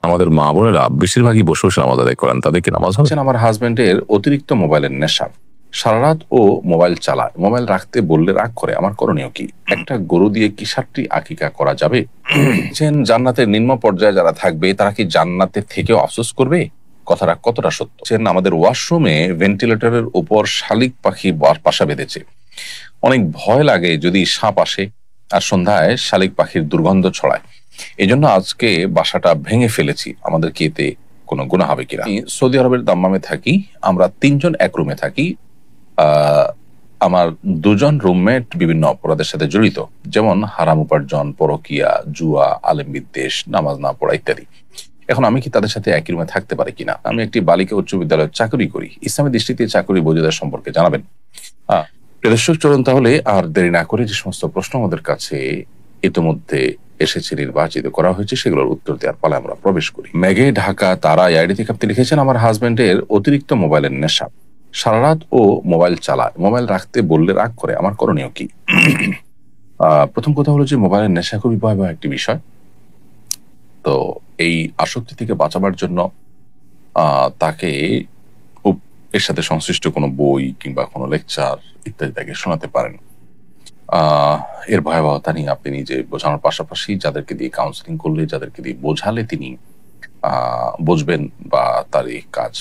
আমাদের মা বোনেরা বেশিরভাগই বসে বসে নামাজ আদায় করেন, তাদেরকে নামাজ হবে? আমার হাজবেন্ডের অতিরিক্ত মোবাইলের নেশা, সারা রাত ও মোবাইল চালায়, মোবাইল রাখতে বললে রাগ করে, আমার করণীয় কি? একটা গরু দিয়ে কি 7টি আকিকা করা যাবে? জান্নাতের নিম্ন পর্যায়ে যারা থাকবে তারা কি জান্নাতের থেকেও আফসোস করবে? কথাটা কতটা সত্য? আমাদের ওয়াশরুমে ভেন্টিলেটরের উপর শালিক পাখি বাসা বেঁধেছে, অনেক ভয় লাগে যদি সাপ আসে, আর সন্ধ্যায় শালিক পাখির দুর্গন্ধ ছড়ায়। এই জন্য আজকে বাসাটা ভেঙে ফেলেছি, আমাদের কি এতে কোনো গুনাহ হবে কিনা? সৌদি আরবের দাম্মামে থাকি, আমরা 3 জন এক রুমে থাকি। আমার 2 জন রুমমেট বিভিন্ন অপরাধের সাথে জড়িত, যেমন হারাম উপার্জন, পরকিয়া, জুয়া, আলেম বিদ্বেষ, নামাজ না পড়া ইত্যাদি। এখন আমি কি তাদের সাথে একই রুমে থাকতে পারি কিনা? আমি একটি বালিকা উচ্চ বিদ্যালয়ে চাকরি করি, ইসলামী দৃষ্টিতে চাকরি বৈধতা সম্পর্কে জানাবেন। দর্শক, চলুন তাহলে আর দেরি না করে যে সমস্ত প্রশ্ন আমাদের কাছে ইতিমধ্যে এসেছে, নির্বাচিত করা হয়েছে, সেগুলোর উত্তর দেওয়ার পালে আমরা প্রবেশ করি। মেঘে ঢাকা তারা আইডি থেকে আপনি লিখেছেন, আমার হাজবেন্ডের অতিরিক্ত মোবাইলের নেশা, সারা রাত ও মোবাইল চালায়, মোবাইল রাখতে বললে রাগ করে, আমার করণীয় কি? প্রথম কথা হলো যে মোবাইলের নেশা খুবই ভয়াবহ একটি বিষয়। তো এই আসক্তি থেকে বাঁচাবার জন্য তাকে এর সাথে সংশ্লিষ্ট কোনো বই কিংবা কোনো লেকচার ইত্যাদি তাকে শোনাতে পারেন। এর ভয়াবহতা নিয়ে আপনি নিজে বোঝানোর পাশাপাশি যাদেরকে দিয়ে কাউন্সিলিং করলে, যাদেরকে দিয়ে বোঝালে তিনি বুঝবেন বা তার এই কাজ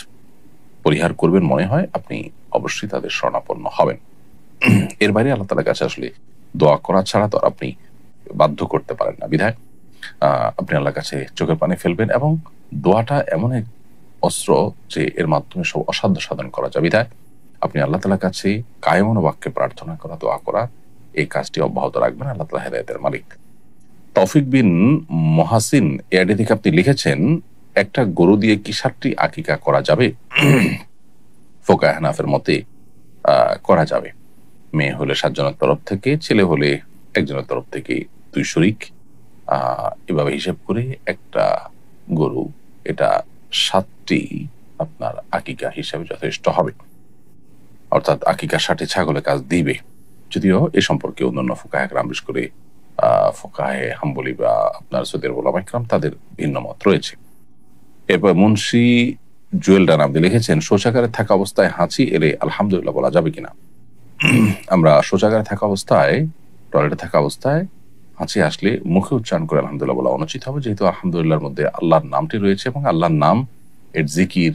পরিহার করবেন মনে হয়, আপনি অবশ্যই তাদের শরণাপন্ন হবেন। এর বাইরে আল্লাহ তাআলার কাছে আসলে দোয়া করা ছাড়া তো আপনি বাধ্য করতে পারেন না, বিধায় আপনি আল্লাহর কাছে চোখের পানি ফেলবেন, এবং দোয়াটা এমন এক অস্ত্র যে এর মাধ্যমে সব অসাধ্য সাধন করা যায়, বিধায় আপনি আল্লাহ তাআলার কাছে কায়মন বাক্যে প্রার্থনা করা, দোয়া করা, এই কাজটি অব্যাহত রাখবেন। আল্লাহ তাআলা হেদায়েতের মালিক। তৌফিক বিন মহাসিন এআইডি থেকে আপনি লিখেছেন, একটা গরু দিয়ে কি 7টি আকিকা করা যাবে? ফোকায়ে হানাফের মতে করা যাবে। মেয়ে হলে 7 জনের তরফ থেকে, ছেলে হলে 1 জনের তরফ থেকে 2 শরীক, এভাবে হিসেব করে একটা গরু, এটা 7টি আপনার আকিকা হিসাবে যথেষ্ট হবে, অর্থাৎ আকিকা 7টি ছাগলের কাজ দিবে। যদিও এ সম্পর্কে অন্যান্য ফুকাহে কেরাম, বিশেষ করে ফুকাহে হাম্বলি বা আপনার সৌদি আরব উলামায়ে কেরাম, তাদের ভিন্ন মত রয়েছে। এরপর মুন্সি জুয়েল ডান আপনি লিখেছেন, শৌচাগারে থাকা অবস্থায় হাঁচি এলে আলহামদুলিল্লাহ বলা যাবে কিনা? আমরা শৌচাগারে থাকা অবস্থায়, টয়লেটে থাকা অবস্থায় হাঁচি আসলে মুখে উচ্চারণ করে আলহামদুলিল্লাহ বলা অনুচিত হবে, যেহেতু আলহামদুলিল্লাহর মধ্যে আল্লাহর নামটি রয়েছে, এবং আল্লাহর নাম এর জিকির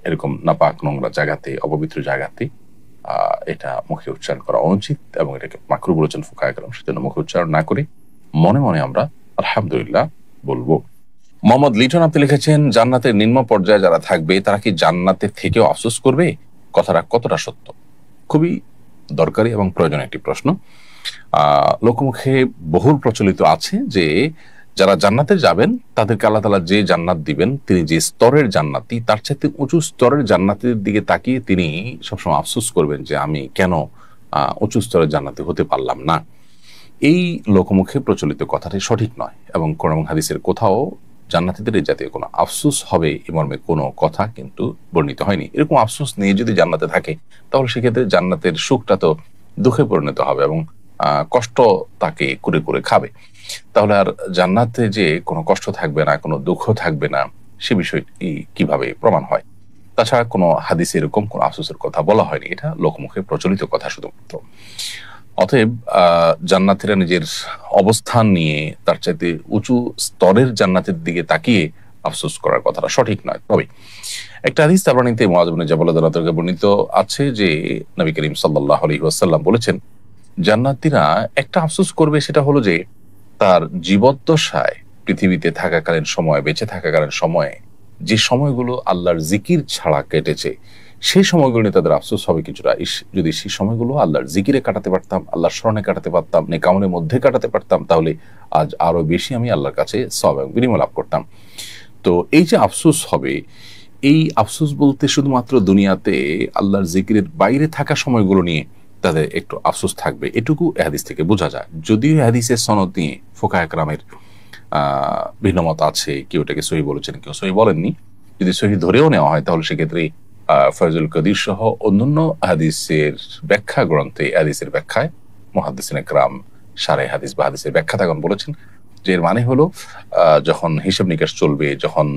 এরকম নাপাক নোংরা জায়গাতে, অপবিত্র জায়গাতে এটা মুখে উচ্চারণ করা অনুচিত, এবং এটাকে মাকরুহ বলেছেন ফুকায়ে কেরাম। সেজন্য মুখে উচ্চারণ না করে মনে মনে আমরা আলহামদুলিল্লাহ বলবো। মোহাম্মদ লিটন আপনি লিখেছেন, জান্নাতের নিম্ন পর্যায়ে যারা থাকবে তারা কি জান্নাতের থেকেও আফসোস করবে? কথাটা কতটা সত্য? খুবই দরকারি এবং প্রয়োজনীয় একটি প্রশ্ন। লোকমুখে বহুল প্রচলিত আছে যে যারা জান্নাতে যাবেন তাদেরকে আল্লাহ তাআলা যে জান্নাত দিবেন, তিনি যে স্তরের জান্নাতি, তার চাইতে উঁচু স্তরের জান্নাতের দিকে তাকিয়ে তিনি সবসময় আফসোস করবেন যে আমি কেন উঁচু স্তরের জান্নাতি হতে পারলাম না। এই লোকমুখে প্রচলিত কথাটি সঠিক নয়, এবং কোরআন এবং হাদিসের কোথাও জান্নাতীদের এই জাতীয় কোনো আফসোস হবে এ মর্মে কোনো কথা কিন্তু বর্ণিত হয়নি। এরকম আফসোস নিয়ে যদি জান্নাতে থাকে, তাহলে সেক্ষেত্রে জান্নাতের সুখটা তো দুঃখে পরিণত হবে, এবং কষ্ট তাকে কুরে কুরে খাবে। তাহলে আর জান্নাতে যে কোনো কষ্ট থাকবে না, কোনো দুঃখ থাকবে না, সে বিষয়টি কিভাবে প্রমাণ হয়? তাছাড়া কোনো হাদিসে এরকম কোনো আফসোসের কথা বলা হয়নি, এটা লোকমুখে প্রচলিত কথা শুধুমাত্র। অতএব জান্নাতীরা নিজের অবস্থান নিয়ে তার চাইতে উঁচু স্তরের জান্নাতের দিকে তাকিয়ে আফসোস করার কথাটা সঠিক নয়। তবে একটা হাদিস তাবরানীতে মুআয ইবনে জাবাল রাদিয়াল্লাহু আনহু বর্ণিত আছে যে নবী করিম সাল্লাল্লাহু আলাইহি ওয়াসাল্লাম বলেছেন, জান্নাতীরা একটা আফসোস করবে, সেটা হলো যে তার জীবদ্দশায় পৃথিবীতে থাকাকালীন সময়, বেঁচে থাকাকালীন সময়ে যে সময়গুলো আল্লাহর জিকির ছাড়া কেটেছে, সেই সময়গুলো নিয়ে তাদের আফসোস হবে কিছুটা, যদি সেই সময়গুলো আল্লাহর জিকিরে কাটাতে পারতাম, আল্লাহর স্মরণে কাটাতে পারতাম, নেকামলের মধ্যে কাটাতে পারতাম, তাহলে আজ আরো বেশি আমি আল্লাহর কাছে সওয়াব এবং বিনিময় লাভ করতাম। তো এই যে আফসোস হবে, এই আফসোস বলতে শুধুমাত্র দুনিয়াতে আল্লাহর জিকিরের বাইরে থাকা সময়গুলো নিয়ে তাদের একটু আফসোস থাকবে, এটুকু হাদিস থেকে বোঝা যায়। যদিও হাদিসের সনদ নিয়ে ফুকাহে কেরামের ভিন্নমত আছে, কেউ এটাকে সহিহ বলেছেন, কেউ সহিহ বলেননি। যদি সহিহ ধরেও নেওয়া হয়, তাহলে সেক্ষেত্রে ফয়জুল কদির সহ অন্যান্য হাদিসের ব্যাখ্যা গ্রন্থে হাদিসের ব্যাখ্যায় মুহাদ্দিসিনে কেরাম শারহে হাদিস বা হাদিসের ব্যাখ্যাতাগণ বলেছেন যে এর মানে হলো যখন হিসাব নিকাশ চলবে, যখন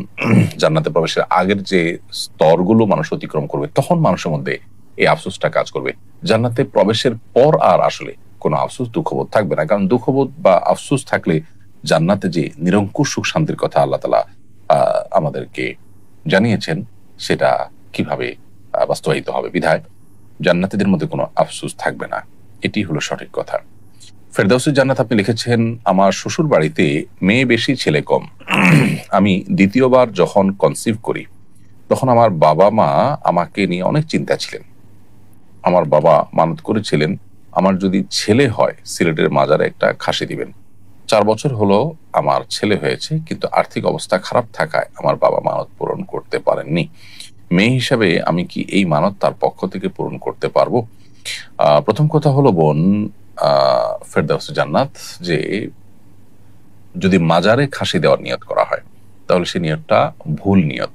জান্নাতে প্রবেশের আগের যে স্তরগুলো মানুষ অতিক্রম করবে, তখন মানুষের মধ্যে এই আফসোসটা কাজ করবে। জান্নাতে প্রবেশের পর আর আসলে কোনো আফসোস দুঃখবোধ থাকবে না, কারণ দুঃখবোধ বা আফসোস থাকলে জান্নাতে যে নিরঙ্কুশ সুখ শান্তির কথা আল্লাহ তাআলা আমাদেরকে জানিয়েছেন সেটা কিভাবে বাস্তবায়িত হবে। বিধায় জান্নাতীদের মধ্যে কোনো আফসোস থাকবে না, এটি হলো সঠিক কথা। ফেরদাউসের জান্নাত আপনি লিখেছেন, আমার শ্বশুর বাড়িতে মেয়ে বেশি ছেলে কম। আমি দ্বিতীয়বার যখন কনসিভ করি তখন আমার বাবা মা আমাকে নিয়ে অনেক চিন্তা ছিলেন। আমার বাবা মানত করেছিলেন আমার যদি ছেলে হয় সিলেটের মাজারে একটা খাসি দিবেন। 4 বছর হলো আমার ছেলে হয়েছে, কিন্তু আর্থিক অবস্থা খারাপ থাকায় আমার বাবা মানত পূরণ করতে পারেননি। মেয়ে হিসাবে আমি কি এই মানত তার পক্ষ থেকে পূরণ করতে পারবো? প্রথম কথা হলো বোন ফেরদাউস জান্নাত, যে যদি মাজারে খাসি দেওয়ার নিয়ত করা হয় তাহলে সেই নিয়তটা ভুল নিয়ত।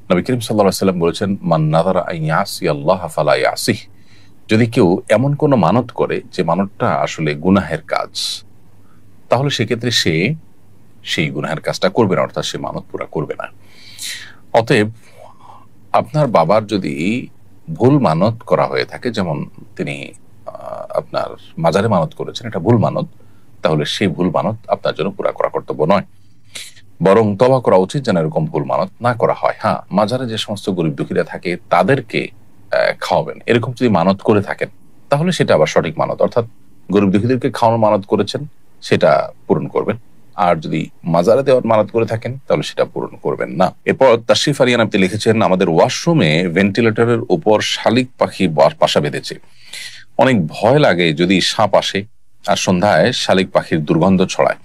নবী করিম সাল্লাল্লাহু আলাইহি ওয়াসাল্লাম বলেছেন, মান নাযারা আন ইয়াসি আল্লাহ ফালা ইয়াসিহ। যদি কেউ এমন কোন মানত করে যে মানতটা আসলে গুনাহের কাজ, তাহলে সেক্ষেত্রে সে সেই গুনাহের কাজটা করবে না, অর্থাৎ সে মানত পুরা করবে না। অতএব আপনার বাবার যদি ভুল মানত করা হয়ে থাকে, যেমন তিনি আপনার মাজারে মানত করেছেন, এটা ভুল মানত, তাহলে সেই ভুল মানত আপনার জন্য পুরা করা কর্তব্য নয়, বরং তওবা করা উচিত যেন এরকম ভুল মানত না করা হয়। হ্যাঁ, মাজারে যে সমস্ত গরিব দুঃখীরা থাকে তাদেরকে খাওয়াবেন, এরকম যদি মানত করে থাকেন তাহলে সেটা আবার সঠিক মানত, অর্থাৎ গরিব দুঃখীদেরকে খাওয়ানোর মানত করেছেন সেটা পূরণ করবেন। আর যদি মাজারে দেওয়ার মানত করে থাকেন তাহলে সেটা পূরণ করবেন না। এরপর তাশরিফ আরিয়ান আপনি লিখেছেন, আমাদের ওয়াশরুমে ভেন্টিলেটরের উপর শালিক পাখি বাসা বেঁধেছে। অনেক ভয় লাগে যদি সাপ আসে, আর সন্ধ্যায় শালিক পাখির দুর্গন্ধ ছড়ায়।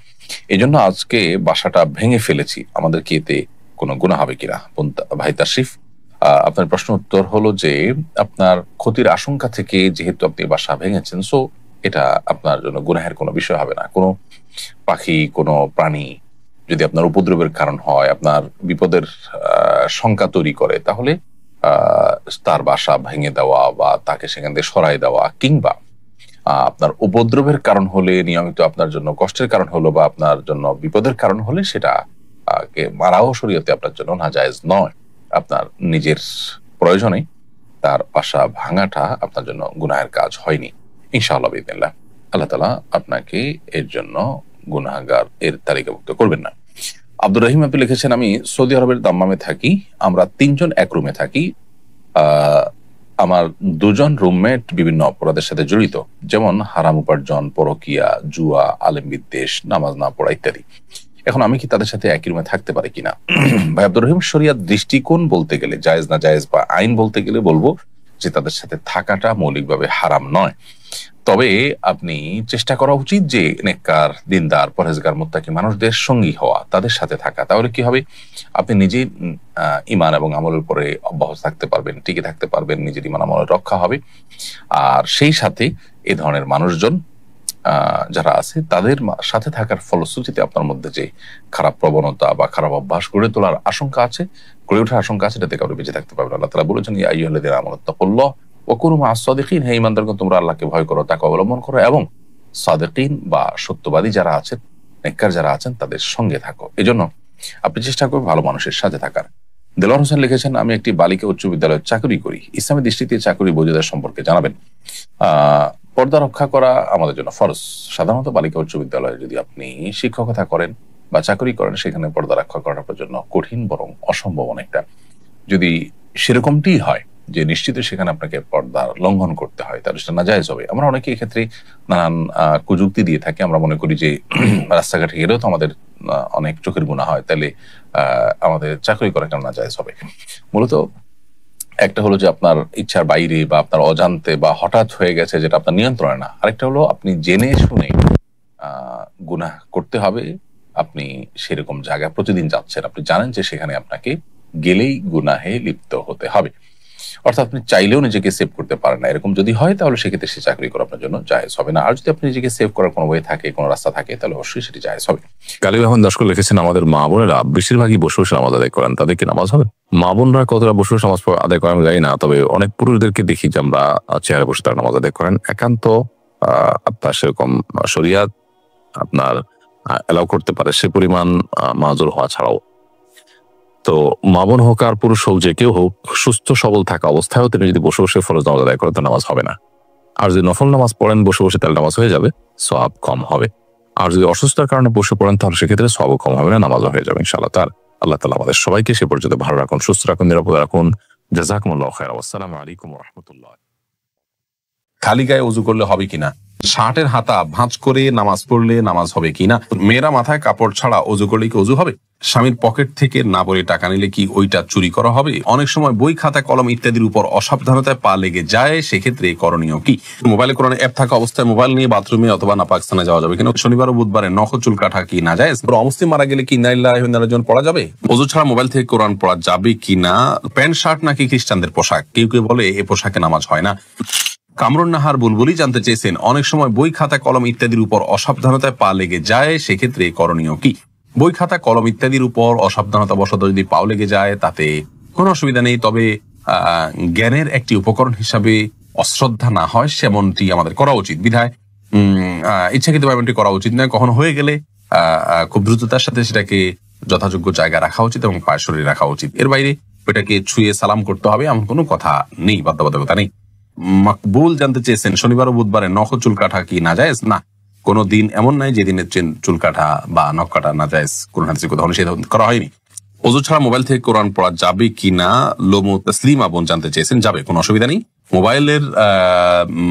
এই জন্য আজকে বাসাটা ভেঙে ফেলেছি। আমাদের কি এতে কোনো গুনাহ হবে কিনা? ভাই তাশরিফ, আপনার প্রশ্ন উত্তর হলো যে আপনার ক্ষতির আশঙ্কা থেকে যেহেতু আপনি বাসা ভেঙেছেন, সো এটা আপনার জন্য গুনাহের কোনো বিষয় হবে না। কোনো পাখি, কোনো প্রাণী যদি আপনার উপদ্রবের কারণ হয়, আপনার বিপদের শঙ্কা তৈরি করে, তাহলে তার বাসা ভেঙে দেওয়া বা তাকে সেখান থেকে সরাই দেওয়া, কিংবা আপনার উপদ্রবের কারণ হলে, নিয়মিত আপনার জন্য কষ্টের কারণ হলো বা আপনার জন্য বিপদের কারণ হলে সেটা মারাও শরীয়তে আপনার জন্য নাজায়েজ নয়। আপনার নিজের প্রয়োজনে তার বাসা ভাঙাটা আপনার জন্য গুনাহের কাজ হয়নি ইনশাআল্লাহ বিইذনিল্লাহ। আল্লাহ তাআলা আপনাকে এর জন্য গুনাহগার এর তালিকাভুক্ত করবেন না। আব্দুর রহিম আপনি লিখেছেন, আমি সৌদি আরবের দাম্মামে থাকি। আমরা 3 জন এক রুমে থাকি। আমার 2 জন রুমমেট বিভিন্ন অপরাধের সাথে জড়িত, যেমন হারাম উপার্জন, পরকিয়া, জুয়া, আলেম বিদ্বেষ, নামাজ না পড়া ইত্যাদি। এখন আমি কি তাদের সাথে একই রুমে থাকতে পারি কিনা? ভাই আব্দুর রহিম, শরিয়াত দৃষ্টিকোণ বলতে গেলে, জায়েজ না জায়েজ বা আইন বলতে গেলে বলবো যে তাদের সাথে থাকাটা মৌলিকভাবে হারাম নয়। তবে আপনি চেষ্টা করা উচিত যে নেককার, দিনদার, পরহেজগার, মুত্তাকি মানুষদের সঙ্গী হওয়া, তাদের সাথে থাকা। তাহলে কি হবে, আপনি নিজেই ঈমান এবং আমলের উপরে অব্যাহত থাকতে পারবেন, টিকে থাকতে পারবেন, নিজের ঈমান আমলের রক্ষা হবে। আর সেই সাথে এই ধরনের মানুষজন যারা আছে তাদের সাথে থাকার ফলশ্রুতিতে আপনার মধ্যে যে খারাপ প্রবণতা বা খারাপ অভ্যাস গড়ে তোলার আশঙ্কা আছে, গড়ে ওঠার আশঙ্কা আছে, এটা থেকে আপনি বেঁচে থাকতে পারবেন। আল্লাহ তাআলা বলেছেন, ইয়া আইয়ুহাল্লাযীনা আমানু তাকুল্লাহ ওয়া কুনু মা'আস সাদিকিন, হে ঈমানদারগণ, তোমরা আল্লাহকে ভয় করো, তাকে অবলম্বন করো এবং সাদিকিন বা সত্যবাদী যারা আছেন, নেককার যারা আছেন তাদের সঙ্গে থাকো। এজন্য আপনি চেষ্টা করবেন ভালো মানুষের সাথে থাকার। দেলোয়ার হোসেন লিখেছেন, আমি একটি বালিকা উচ্চ বিদ্যালয়ে চাকরি করি। ইসলামী দৃষ্টিতে চাকরি বৈধতা সম্পর্কে জানাবেন। পর্দা রক্ষা করা আমাদের জন্য ফরজ। সাধারণত বালিকা উচ্চ বিদ্যালয়ে যদি আপনি শিক্ষকতা করেন বা চাকরি করেন, সেখানে পর্দা রক্ষা করাটা আপনার জন্য কঠিন, বরং অসম্ভব অনেকটা। যদি সেরকমটি হয় যে নিশ্চিত সেখানে আপনাকে পর্দার লঙ্ঘন করতে হয়, তাহলে সেটা নাজায়েজ হবে। আমরা অনেকে এক্ষেত্রে নানান কুযুক্তি দিয়ে থাকি। আমরা মনে করি যে রাস্তাঘাটে গেলেও তো আমাদের অনেক চোখের গুনাহ হয়, তাহলে আমাদের চাকরি করা কেন নাজায়েজ হবে? মূলত একটা হলো যে আপনার ইচ্ছার বাইরে বা আপনার অজান্তে বা হঠাৎ হয়ে গেছে, যেটা আপনার নিয়ন্ত্রণে না। আরেকটা হলো আপনি জেনে শুনে গুনাহ করতে হবে। আপনি সেরকম জায়গায় প্রতিদিন যাচ্ছেন, আপনি জানেন যে সেখানে আপনাকে গেলেই গুনাহে লিপ্ত হতে হবে, অর্থাৎ আপনি চাইলেও নিজেকে সেভ করতে পারেন না। এরকম যদি হয় তাহলে সেক্ষেত্রে সে চাকরি করা আপনার জন্য জায়েজ হবে না। আর যদি আপনি নিজেকে সেভ করার কোনো ওয়ে থাকে, কোনো রাস্তা থাকে, তাহলে অবশ্যই সেটি জায়েজ হবে। কালিম আহমদ দাশকর লিখেছেন, আমাদের মা বোনেরা বেশিরভাগই বসে বসে নামাজ আদায় করেন, তাদের কি নামাজ হবে? মা বোনরা কতটা বসে বসে নামাজ আদায় করেন আমি জানি না, তবে অনেক পুরুষদেরকে দেখি যে আমরা চেয়ারে বসে তারা নামাজ আদায় করেন। একান্ত আপনার সেরকম শরিয়াত আপনার অ্যালাউ করতে পারে সে পরিমাণ মাজুর হওয়া ছাড়াও। তো মা বোন হোক আর পুরুষ হোক, যে কেউ হোক, সুস্থ সবল থাকা অবস্থায়ও তিনি যদি বসে বসে ফরজ নামাজ আদায় করেন তো নামাজ হবে না। আর যদি নফল নামাজ পড়েন বসে বসে তাহলে নামাজ হয়ে যাবে, সওয়াব কম হবে। আর যদি অসুস্থতার কারণে বসে পড়েন তাহলে সেক্ষেত্রে সওয়াবও কম হবে না, নামাজও হয়ে যাবে ইনশাআল্লাহ। তার আল্লাহ তাআলা আমাদের সবাইকে সে পর্যন্ত ভালো রাখুন, সুস্থ রাখুন, নিরাপদ রাখুন। জাযাকুমুল্লাহু খায়রা। আসসালামু আলাইকুম ওয়া রাহমাতুল্লাহ। খালি গায়ে অজু করলে হবে কিনা, শার্টের হাতা ভাঁজ করে নামাজ পড়লে নামাজ হবে কিনা, মেয়েরা মাথায় কাপড় ছাড়া অজু করলে কি অজু হবে, স্বামীর পকেট থেকে না বলে টাকা নিলে কি ওইটা চুরি করা হবে, অনেক সময় বই খাতা কলম ইত্যাদির উপর অসাবধানতায় পা লেগে যায়, সেক্ষেত্রে করণীয় কি, মোবাইলে কোরআন অ্যাপ থাকা অবস্থায় মোবাইল নিয়ে বাথরুমে অথবা নাপাক স্থানে যাওয়া যাবে কিনা, শনিবার ও বুধবারে নখ চুল কাটা কি না যায়, অমুসলিম মারা গেলে কি ইন্না লিল্লাহি ওয়া ইন্না ইলাইহি রাজিউন পড়া যাবে, অজু ছাড়া মোবাইল থেকে কোরআন পড়া যাবে কিনা, প্যান্ট শার্ট নাকি খ্রিস্টানদের পোশাক, কেউ কেউ বলে এ পোশাকে নামাজ হয় না। কামরুন নাহার বুলবুলি জানতে চেয়েছেন, অনেক সময় বই খাতা কলম ইত্যাদির উপর অসাবধানতায় পা লেগে যায়, সেক্ষেত্রে করণীয় কি, বই খাতা কলম ইত্যাদির উপর অসাবধানতা বশত যদি পাও লেগে যায় তাতে কোনো অসুবিধা নেই, তবে জ্ঞানের একটি উপকরণ হিসাবে অশ্রদ্ধা না হয় সেমনটি আমাদের করা উচিত। বিধায় ইচ্ছাকৃত এমনটি করা উচিত নয়। কখনো হয়ে গেলে খুব দ্রুততার সাথে সেটাকে যথাযোগ্য জায়গায় রাখা উচিত এবং পায়ের শরীরে রাখা উচিত। এর বাইরে ওটাকে ছুঁয়ে সালাম করতে হবে এমন কোনো কথা নেই, বাধ্যবাধকতা নেই। মাকবুল জানতে চেয়েছেন, শনিবার ও বুধবারে নখ চুল কাটা কি না জায়েজ? না, কোনো দিন এমন নাই যে দিনের চুল কাটা বা নখ কাটা না জায়েজ, কোন হাদিসে কোথাও নিষেধ করা হয়নি। অজু ছাড়া মোবাইল থেকে কোরআন পড়া যাবে কিনা লোমো তসলিমা বোন জানতে চেয়েছেন, যাবে, কোনো অসুবিধা নেই। মোবাইলের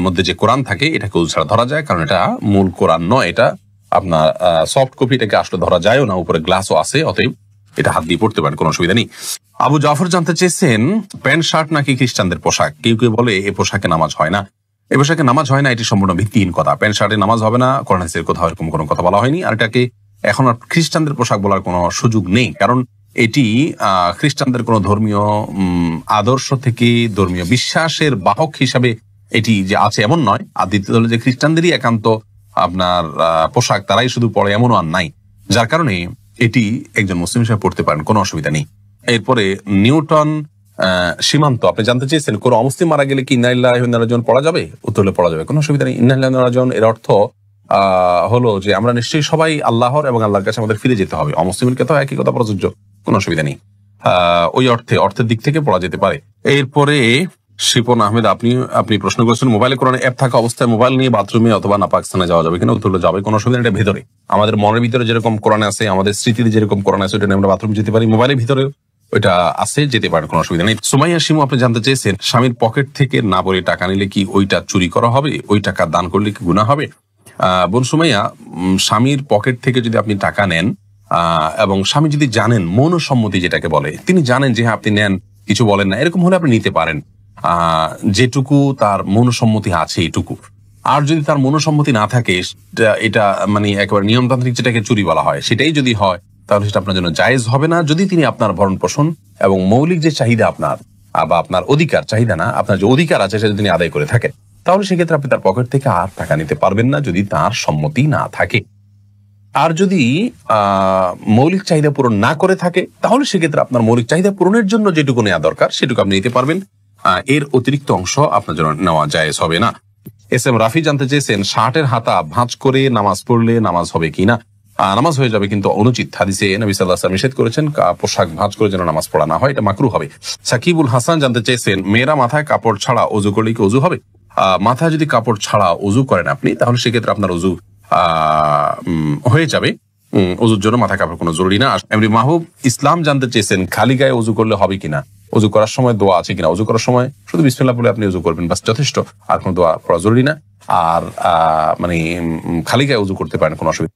মধ্যে যে কোরআন থাকে এটাকে অজু ছাড়া ধরা যায়, কারণ এটা মূল কোরআন নয়, এটা আপনার সফট কপি, এটাকে আসলে ধরা যায়ও না, উপরে গ্লাসও আছে, অতএব এটা হাত দিয়ে পড়তে পারেন, কোনো অসুবিধা নেই। আবু জাফর জানতে চেয়েছেন, প্যান্ট শার্ট নাকি খ্রিস্টানদের পোশাক, কেউ কেউ বলে এ পোশাকে নামাজ হয় না, এ পোশাকে নামাজ হয় না, এটি সম্পূর্ণ ভিত্তিহীন কথা। প্যান্ট শার্টে নামাজ হবে না, কোরআন হাদিসের কোথাও এরকম কোনো কথা বলা হয়নি। আর এটাকে এখন আর খ্রিস্টানদের পোশাক বলার কোনো সুযোগ নেই, কারণ এটি খ্রিস্টানদের কোনো ধর্মীয় আদর্শ থেকে ধর্মীয় বিশ্বাসের বাহক হিসাবে এটি যে আছে এমন নয়। আর দ্বিতীয় হলো যে খ্রিস্টানদেরই একান্ত আপনার পোশাক, তারাই শুধু পরে এমনও আর নাই, যার কারণে এটি একজন মুসলিম হিসেবে পড়তে পারেন, কোনো অসুবিধা নেই। এরপরে নিউটন সীমান্ত আপনি জানতে চেয়েছেন, কোন অমুসলিম মারা গেলে কি ইন্না লিল্লাহি ওয়া ইন্না ইলাইহি রাজিউন পড়া যাবে? উত্তর হলে পড়া যাবে, কোনো অসুবিধা নেই। ইন্না লিল্লাহি ওয়া ইন্না ইলাইহি রাজিউন এর অর্থ হলো যে আমরা নিশ্চয়ই সবাই আল্লাহর এবং আল্লাহর কাছে আমাদের ফিরে যেতে হবে। অমুসলিমের ক্ষেত্রেও একই কথা প্রযোজ্য, কোনো অসুবিধা নেই। ওই অর্থের দিক থেকে পড়া যেতে পারে। এরপরে শিপন আহমেদ আপনি প্রশ্ন করেছেন, মোবাইলে কোরআন অ্যাপ থাকা অবস্থায় মোবাইল নিয়ে বাথরুমে অথবা নাপাক স্থানে যাওয়া যাবে কিনা? উত্তর হলো যাবে, কোনো অসুবিধা নেই। এটা ভেতরে আমাদের মনের ভিতরে যেরকম কোরআন আছে, আমাদের স্মৃতিতে যেরকম কোরআন আছে, ওটা নিয়ে আমরা বাথরুম যেতে পারি, মোবাইলের ভিতরে ওইটা আছে, যেতে পারেন, কোনো অসুবিধা নেই। সুমাইয়া শিমু আপনি জানতে চেয়েছেন, স্বামীর পকেট থেকে না বলে টাকা নিলে কি ওইটা চুরি করা হবে? ওই টাকা দান করলে কি গুনাহ হবে? বোন সুমাইয়া, স্বামীর পকেট থেকে যদি আপনি টাকা নেন এবং স্বামী যদি জানেন, মৌনসম্মতি যেটাকে বলে, তিনি জানেন যে হ্যাঁ আপনি নেন, কিছু বলেন না, এরকম হলে আপনি নিতে পারেন, যেটুকু তার মৌনসম্মতি আছে এটুকু। আর যদি তার মৌনসম্মতি না থাকে, এটা মানে একেবারে নিয়মতান্ত্রিক যেটাকে চুরি বলা হয়, সেটাই যদি হয় তাহলে সেটা আপনার জন্য জায়েজ হবে না, যদি তিনি আপনার ভরণ পোষণ এবং মৌলিক যে চাহিদা আপনার বা আপনার অধিকার, চাহিদা না, আপনার যে অধিকার আছে সেটা তিনি আদায় করে থাকেন, তাহলে সেক্ষেত্রে আপনি তার পকেট থেকে আর টাকা নিতে পারবেন না, যদি তার সম্মতি না থাকে। আর যদি মৌলিক চাহিদা পূরণ না করে থাকে, তাহলে সেক্ষেত্রে আপনার মৌলিক চাহিদা পূরণের জন্য যেটুকু নেওয়া দরকার সেটুকু আপনি নিতে পারবেন, এর অতিরিক্ত অংশ আপনার জন্য নেওয়া জায়েজ হবে না। এস এম রাফি জানতে চেয়েছেন, শার্টের হাতা ভাঁজ করে নামাজ পড়লে নামাজ হবে কিনা? নামাজ হয়ে যাবে, কিন্তু অনুচিত। হাদিসে নবী সাল্লাল্লাহু আলাইহি ওয়াসাল্লাম নিষেধ করেছেন পোশাক ভাঁজ করে যেন নামাজ পড়া না হয়, এটা মাকরুহ হবে। সাকিবুল হাসান জানতে চেয়েছেন, মেয়েরা মাথায় কাপড় ছাড়া অজু করলে কি অজু হবে? মাথায় যদি কাপড় ছাড়া অজু করেন আপনি, তাহলে সেক্ষেত্রে আপনার অজু হয়ে যাবে, অজুর জন্য মাথায় কাপড় কোনো জরুরি না। এমনি মাহবুব ইসলাম জানতে চেয়েছেন, খালি গায়ে অজু করলে হবে কিনা, অজু করার সময় দোয়া আছে কিনা? অজু করার সময় শুধু বিসমিল্লাহ বলে আপনি অজু করবেন, বাস যথেষ্ট, আর কোনো দোয়া করা জরুরি না। আর মানে খালি গায়ে অজু করতে পারেন, কোনো অসুবিধা